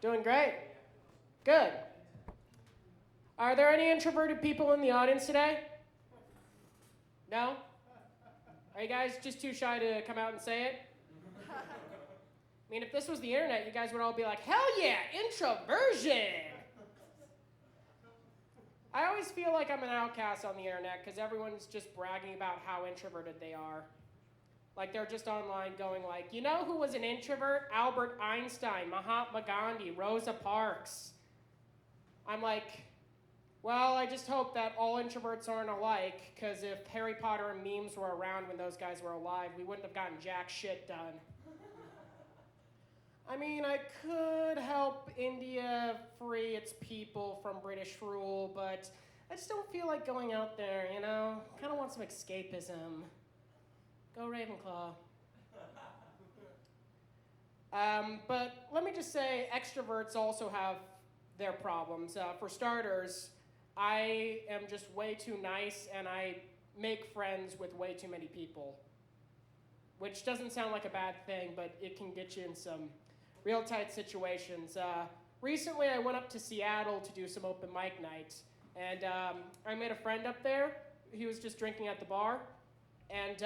Doing great. Good. Are there any introverted people in the audience today? No? Are you guys just too shy to come out and say it? I mean, if this was the internet, you guys would all be like, hell yeah, introversion! I always feel like I'm an outcast on the internet because everyone's just bragging about how introverted they are. Like they're just online going like, you know who was an introvert? Albert Einstein, Mahatma Gandhi, Rosa Parks. I'm like, well, I just hope that all introverts aren't alike, because if Harry Potter and memes were around when those guys were alive, we wouldn't have gotten jack shit done. I mean, I could help India free its people from British rule, but I just don't feel like going out there, you know? Kind of want some escapism. Go Ravenclaw. But let me just say, extroverts also have their problems. For starters, I am just way too nice, and I make friends with way too many people. Which doesn't sound like a bad thing, but it can get you in some real tight situations. Recently, I went up to Seattle to do some open mic nights, and I made a friend up there. He was just drinking at the bar, and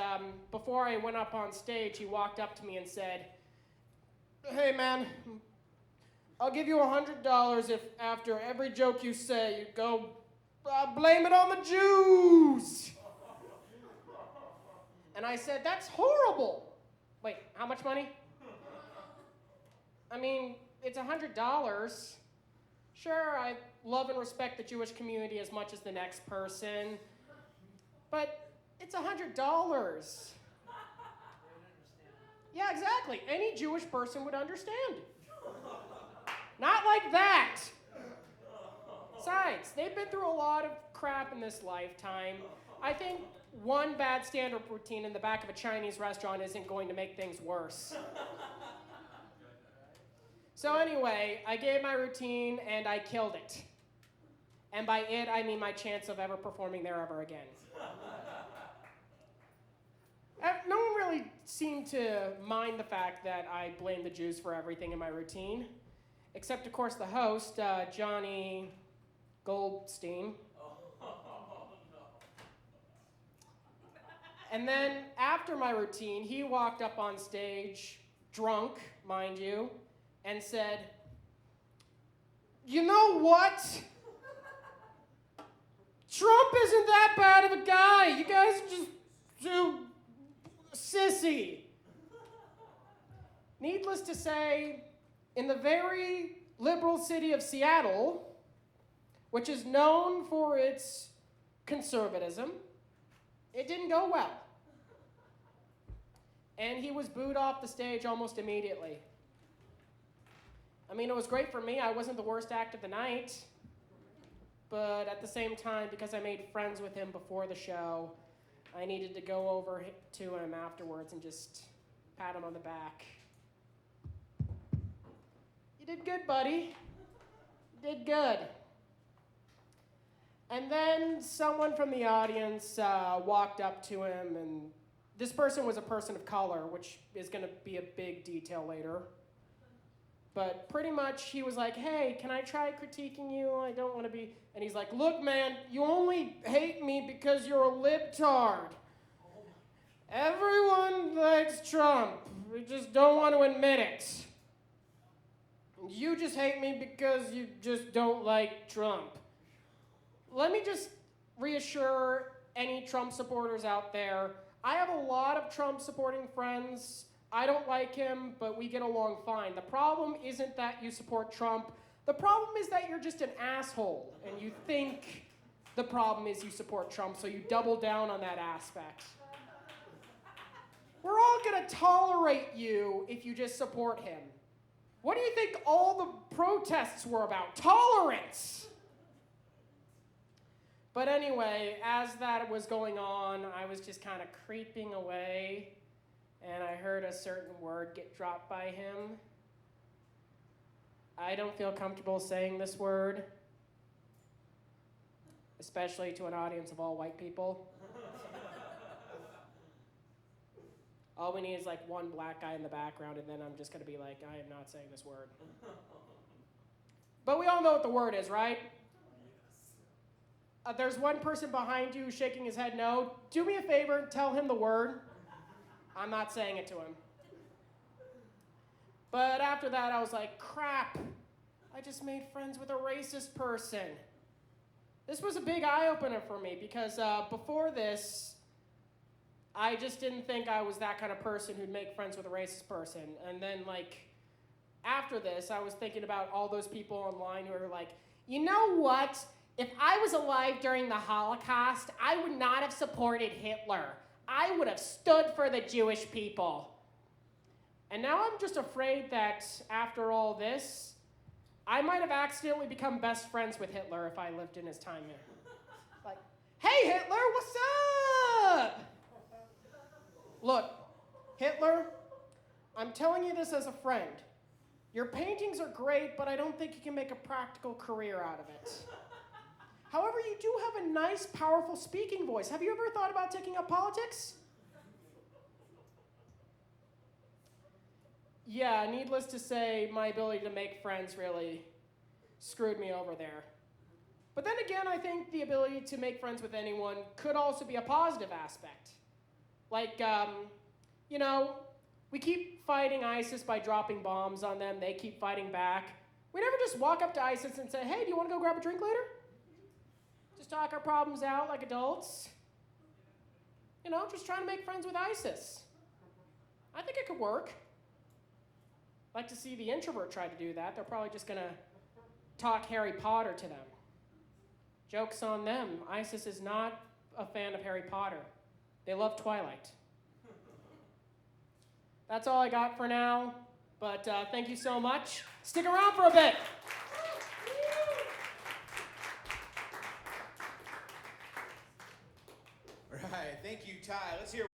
before I went up on stage, he walked up to me and said, "Hey man, I'll give you $100 if after every joke you say, you go, blame it on the Jews." And I said, "That's horrible." Wait, how much money? I mean, it's $100. Sure, I love and respect the Jewish community as much as the next person, but it's $100. Yeah, exactly. Any Jewish person would understand. Not like that. Besides, they've been through a lot of crap in this lifetime. I think one bad stand-up routine in the back of a Chinese restaurant isn't going to make things worse. So anyway, I gave my routine and I killed it. And by it, I mean my chance of ever performing there ever again. No one really seemed to mind the fact that I blamed the Jews for everything in my routine. Except, of course, the host, Johnny Goldstein. And then after my routine, he walked up on stage, drunk, mind you, and said, "You know what? Trump isn't that bad of a guy. You guys are just too sissy." Needless to say, in the very liberal city of Seattle, which is known for its conservatism, it didn't go well. And he was booed off the stage almost immediately. I mean, it was great for me. I wasn't the worst act of the night. But at the same time, because I made friends with him before the show, I needed to go over to him afterwards and just pat him on the back. "You did good, buddy. You did good." And then someone from the audience walked up to him, and this person was a person of color, which is going to be a big detail later. But pretty much he was like, "Hey, can I try critiquing you? I don't want to be..." And he's like, "Look, man, you only hate me because you're a libtard. Everyone likes Trump. We just don't want to admit it. You just hate me because you just don't like Trump." Let me just reassure any Trump supporters out there, I have a lot of Trump supporting friends. I don't like him, but we get along fine. The problem isn't that you support Trump. The problem is that you're just an asshole, and you think the problem is you support Trump, so you double down on that aspect. We're all gonna tolerate you if you just support him. What do you think all the protests were about? Tolerance! But anyway, as that was going on, I was just kind of creeping away, and I heard a certain word get dropped by him. I don't feel comfortable saying this word, especially to an audience of all white people. All we need is like one black guy in the background, and then I'm just going to be like, I am not saying this word. But we all know what the word is, right? There's one person behind you shaking his head no. Do me a favor, tell him the word. I'm not saying it to him. But after that, I was like, crap. I just made friends with a racist person. This was a big eye-opener for me because before this, I just didn't think I was that kind of person who'd make friends with a racist person. And then, after this, I was thinking about all those people online who were like, you know what? If I was alive during the Holocaust, I would not have supported Hitler. I would have stood for the Jewish people. And now I'm just afraid that after all this, I might have accidentally become best friends with Hitler if I lived in his time here. Like, hey Hitler, what's up? Look, Hitler, I'm telling you this as a friend. Your paintings are great, but I don't think you can make a practical career out of it. However, you do have a nice, powerful speaking voice. Have you ever thought about taking up politics? Yeah, needless to say, my ability to make friends really screwed me over there. But then again, I think the ability to make friends with anyone could also be a positive aspect. We keep fighting ISIS by dropping bombs on them. They keep fighting back. We never just walk up to ISIS and say, hey, do you want to go grab a drink later? Just talk our problems out like adults. Just trying to make friends with ISIS. I think it could work. I'd like to see the introvert try to do that. They're probably just going to talk Harry Potter to them. Joke's on them. ISIS is not a fan of Harry Potter. They love Twilight. That's all I got for now, but thank you so much. Stick around for a bit. Right, thank you, Ty. Let's hear